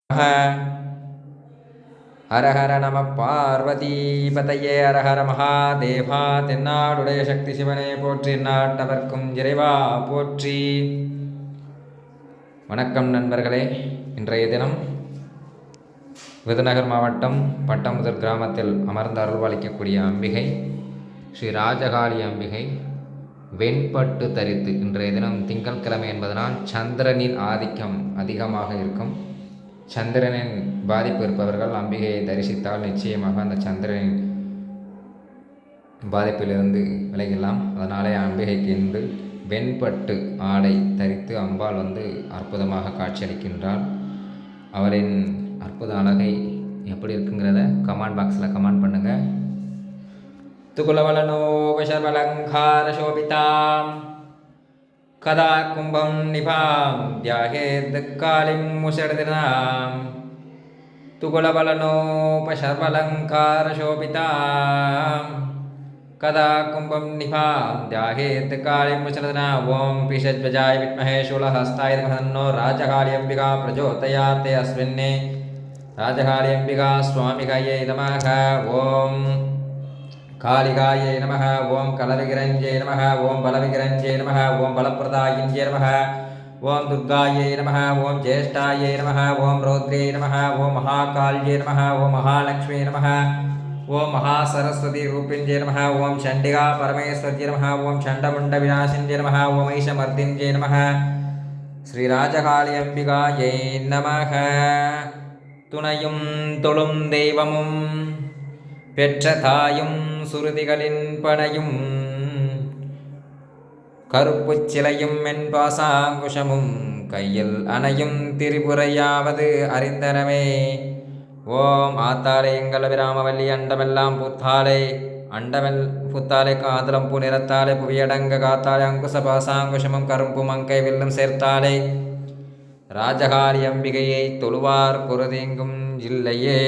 ஹர ஹர நம பார்வதிபதையே ஹர ஹர மகாதேவா. தென்னாடுடைய சக்தி சிவனே போற்றி, நாட்டவர்க்கும் இறைவா போற்றி. வணக்கம் நண்பர்களே. இன்றைய தினம் விருதுநகர் மாவட்டம் பட்டமுதல் கிராமத்தில் அமர்ந்து அருள்பாலிக்கக்கூடிய அம்பிகை ஸ்ரீ ராஜகாளி அம்பிகை வெண்பட்டு தரித்து. இன்றைய தினம் திங்கட்கிழமை என்பதனால் சந்திரனின் ஆதிக்கம் அதிகமாக இருக்கும். சந்திரனின் பாதிப்பு இருப்பவர்கள் அம்பிகையை தரிசித்தால் நிச்சயமாக அந்த சந்திரனின் பாதிப்பிலிருந்து விலகலாம். அதனாலே அம்பிகைக்கு இன்று வெண்பட்டு ஆடை தரித்து அம்பாள் அற்புதமாக காட்சியளிக்கின்றாள். அவரின் அற்புத அழகை எப்படி இருக்குங்கிறத கமெண்ட் பாக்ஸில் கமெண்ட் பண்ணுங்கள். துகுலவலனோபசர்வலங்கார சோபிதாம் கதா கும்பம் நிபாம் தியாகேத் காளிம் முஷர்தினாம். துகுலவலனோபசர்வலங்கார சோபிதாம் கதா கும்பம் நிபாம் தியாகேத் காளிம் முஷர்தினாம். ஓம் பிஷத்வஜாய வித்மஹே சூலஹஸ்தாய தீமஹி தன்னோ ராஜகாளி அம்பிகா பிரச்சோதயாத். அஸ்மின்னே ராஜகாளி அம்பிகா ஸ்வாமிகாயை நமः. ஓம் காளிகாயை நமः. ஓம் கலவிகிரஞ்சே நமः. ஓம் பலவிகிரஞ்சே நமः. ஓம் பலப்பிரதாயின்யே நமः. ஓம் துர்காயை நமः. ஓம் ஜேஷ்டாயை நமः. ஓம் ரௌத்ரே நமः. ஓம் மகாகாள்யே நமः. ஓம் மகாலக்ஷ்மீ நமः. ஓம் மகாசரஸ்வதி ரூபிஞ்சே நமः. ஓம் சண்டிகா பரமேஸ்வர்யே நமः. ஓம் சண்டமுண்ட விநாசிஞ்சே நமः. ஓம் ஐஷமர்திஞ்சே நமः. ஸ்ரீராஜகாளி அம்பிகாயை நமः. துணையும் தொழும் தெய்வமும் பெற்ற தாயும் சுருதிகளின் படையும் கருப்புச் சிலையும் மென்பாசாங்குஷமும் கையில் அணையும் திரிபுரையாவது அறிந்தனமே. ஓம் ஆத்தாலே எங்கள் விராமவல்லி அண்டமெல்லாம் புத்தாலே அண்டமெல் புத்தாலே காதலம் பூ நிறத்தாலே புவியடங்க காத்தாலே அங்குச பாசாங்குஷமும் கரும்பு மங்கை வில்லும் சேர்த்தாலே ராஜகாளி அம்பிகையை தொழுவார் குருதீங்கும் இல்லையே.